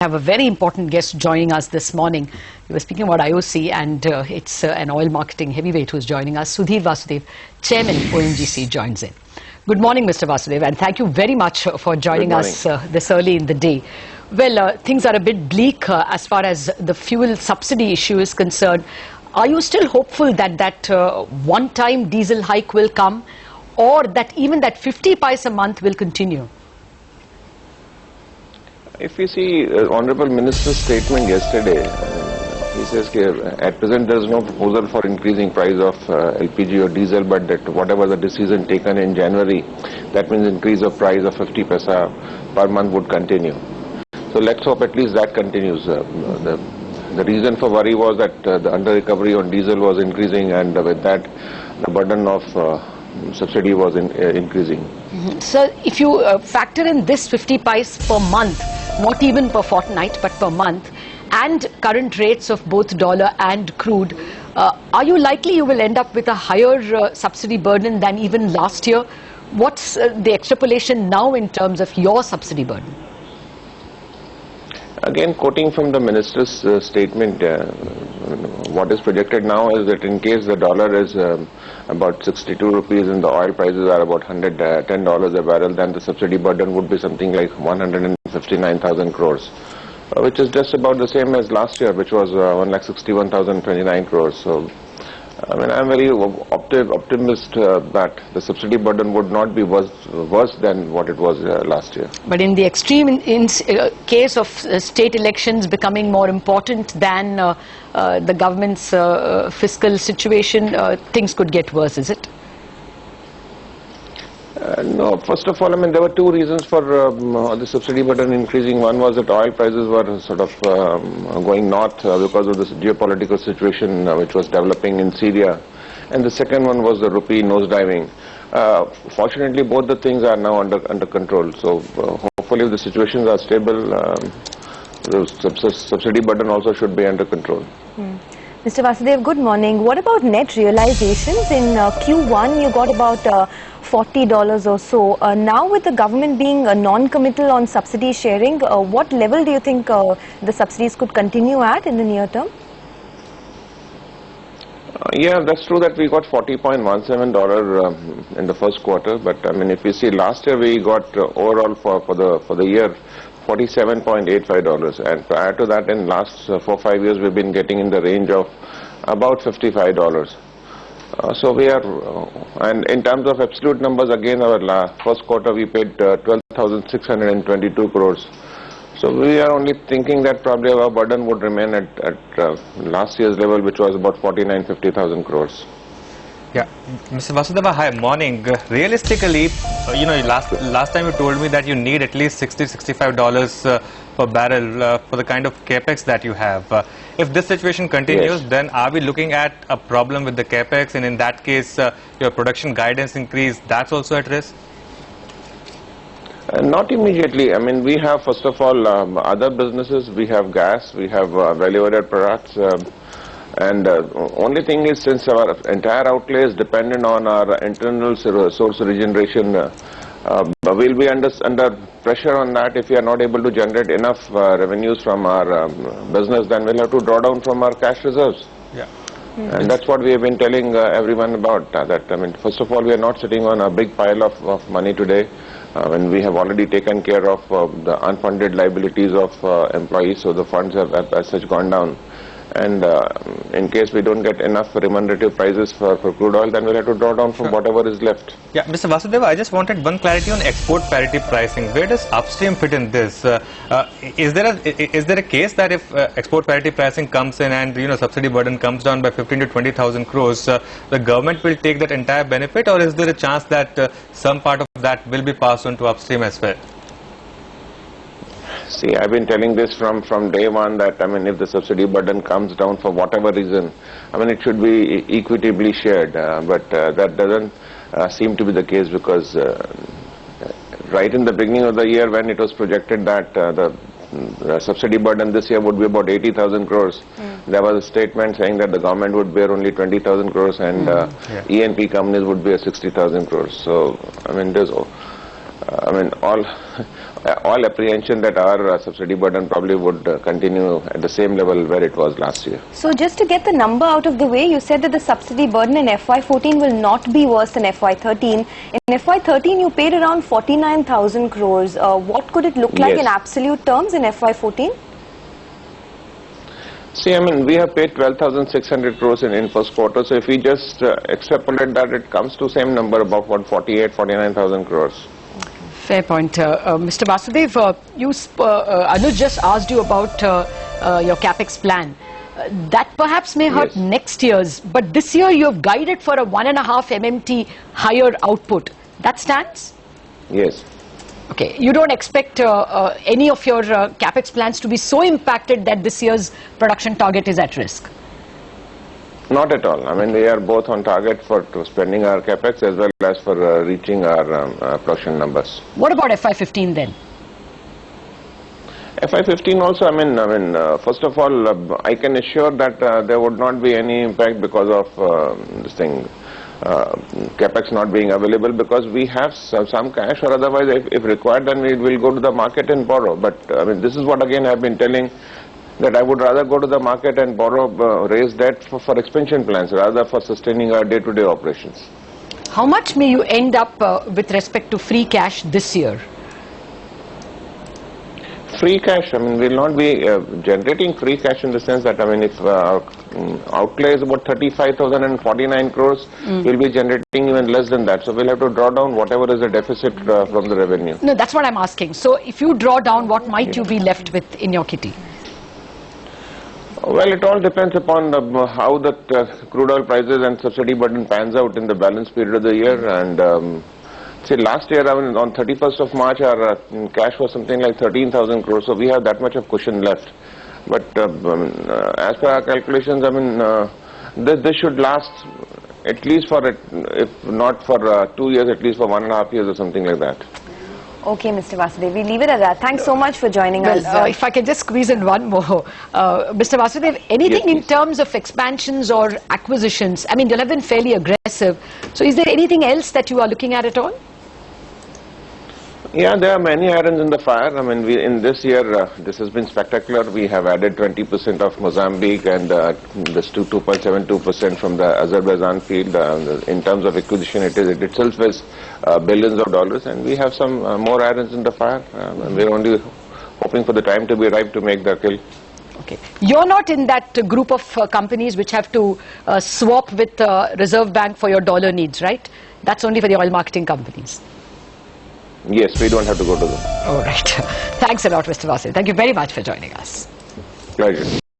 have a very important guest joining us this morning. We were speaking about IOC, and it's an oil marketing heavyweight who's joining us. Sudhir Vasudev, Chairman ONGC, joins in. Good morning, Mr. Vasudev, and thank you very much for joining us this early in the day. Well, things are a bit bleak as far as the fuel subsidy issue is concerned. Are you still hopeful that that one-time diesel hike will come, or that even that 50 paise a month will continue? If you see Honorable Minister's statement yesterday, he says at present there is no proposal for increasing price of LPG or diesel, but that whatever the decision taken in January, that means increase of price of 50 paisa per month would continue. So let's hope at least that continues. The reason for worry was that the under-recovery on diesel was increasing, and with that the burden of subsidy was increasing. So if you factor in this 50 paise per month, not even per fortnight but per month, and current rates of both dollar and crude, are you likely you will end up with a higher subsidy burden than even last year? What's the extrapolation now in terms of your subsidy burden? Again, quoting from the minister's statement, what is projected now is that in case the dollar is about 62 rupees and the oil prices are about $110 a barrel, then the subsidy burden would be something like 159,000 crores, which is just about the same as last year, which was 1,61,029 crores. So, I mean, I'm very optimistic that the subsidy burden would not be worse than what it was last year. But in the extreme case of state elections becoming more important than the government's fiscal situation, things could get worse, is it? No, first of all, I mean, there were two reasons for the subsidy burden increasing. One was that oil prices were sort of going north because of this geopolitical situation which was developing in Syria. And the second one was the rupee nosediving. Fortunately, both the things are now under control. So hopefully if the situations are stable, the subsidy burden also should be under control. Mr. Vasudev, good morning. What about net realizations? In Q1, you got about $40 or so. Now with the government being non-committal on subsidy sharing, what level do you think the subsidies could continue at in the near term? Yeah, that's true that we got $40.17 in the first quarter, but I mean, if you see last year we got overall for the year $47.85, and prior to that in last 4-5 years we've been getting in the range of about $55. So we are, and in terms of absolute numbers, again our first quarter we paid 12,622 crores. So we are only thinking that probably our burden would remain at last year's level, which was about 49,000-50,000 crores. Yeah, Mr. Vasudeva, hi, morning. Realistically, you know, last time you told me that you need at least $60-65 per barrel for the kind of capex that you have. If this situation continues, yes, then are we looking at a problem with the capex, and in that case, your production guidance increase, that's also at risk? Not immediately. I mean, we have first of all other businesses. We have gas, we have value-added products. And only thing is, since our entire outlay is dependent on our internal source regeneration, we'll be under pressure on that. If we are not able to generate enough revenues from our business, then we'll have to draw down from our cash reserves. Yeah. And that's what we have been telling everyone about. That I mean, first of all, we are not sitting on a big pile of money today. When we have already taken care of the unfunded liabilities of employees, so the funds have as such gone down. And in case we don't get enough remunerative prices for crude oil, then we'll have to draw down from whatever is left. Yeah, Mr. Vasudeva, I just wanted one clarity on export parity pricing. Where does upstream fit in this? Is there a case that if export parity pricing comes in and, you know, subsidy burden comes down by 15 to 20,000 crores, the government will take that entire benefit, or is there a chance that some part of that will be passed on to upstream as well? See, I've been telling this from day one that, I mean, if the subsidy burden comes down for whatever reason, I mean, it should be equitably shared, but that doesn't seem to be the case, because right in the beginning of the year when it was projected that the subsidy burden this year would be about 80,000 crores, there was a statement saying that the government would bear only 20,000 crores and E&P companies would bear 60,000 crores. So, I mean, there's, I mean, all apprehension that our subsidy burden probably would continue at the same level where it was last year. So just to get the number out of the way, you said that the subsidy burden in FY14 will not be worse than FY13. In FY13, you paid around 49,000 crores. What could it look like in absolute terms in FY14? See, I mean, we have paid 12,600 crores in first quarter. So if we just extrapolate that, it comes to same number, about 49,000 crores. Fair point. Mr. Vasudev, Anuj just asked you about your capex plan. That perhaps may hurt next year's, but this year you have guided for a 1.5 MMT higher output. That stands? Yes. Okay. You don't expect any of your capex plans to be so impacted that this year's production target is at risk? Not at all. I mean, we are both on target for spending our capex as well as for reaching our production numbers. What about FY15 then? FY15 also, I mean, first of all, I can assure that there would not be any impact because of this thing, capex not being available, because we have some cash, or otherwise, if required, then we will go to the market and borrow. But I mean, this is what again I have been telling, that I would rather go to the market and borrow, raise debt for expansion plans rather for sustaining our day-to-day operations. How much may you end up with respect to free cash this year? Free cash, I mean, we will not be generating free cash in the sense that, I mean, if outlay is about 35,049 crores, we'll be generating even less than that. So we'll have to draw down whatever is the deficit from the revenue. No, that's what I'm asking. So if you draw down, what might you be left with in your kitty? Well, it all depends upon how the crude oil prices and subsidy burden pans out in the balance period of the year. And see, last year, I mean, on 31st of March, our cash was something like 13,000 crores. So we have that much of cushion left. But as per our calculations, I mean, this should last at least for, if not for 2 years, at least for 1.5 years or something like that. Okay, Mr. Vasudev, we leave it at that. Thanks so much for joining us. If I can just squeeze in one more. Mr. Vasudev, anything in terms of expansions or acquisitions? I mean, you'll have been fairly aggressive. So is there anything else that you are looking at all? Yeah, there are many irons in the fire. I mean, in this year, this has been spectacular. We have added 20% of Mozambique and this 2.72% from the Azerbaijan field. In terms of acquisition, it itself is billions of dollars, and we have some more irons in the fire. We're only hoping for the time to be ripe to make the kill. Okay. You're not in that group of companies which have to swap with Reserve Bank for your dollar needs, right? That's only for the oil marketing companies. Yes, we don't have to go to them. All right. Thanks a lot, Mr. Vasudev. Thank you very much for joining us. Pleasure.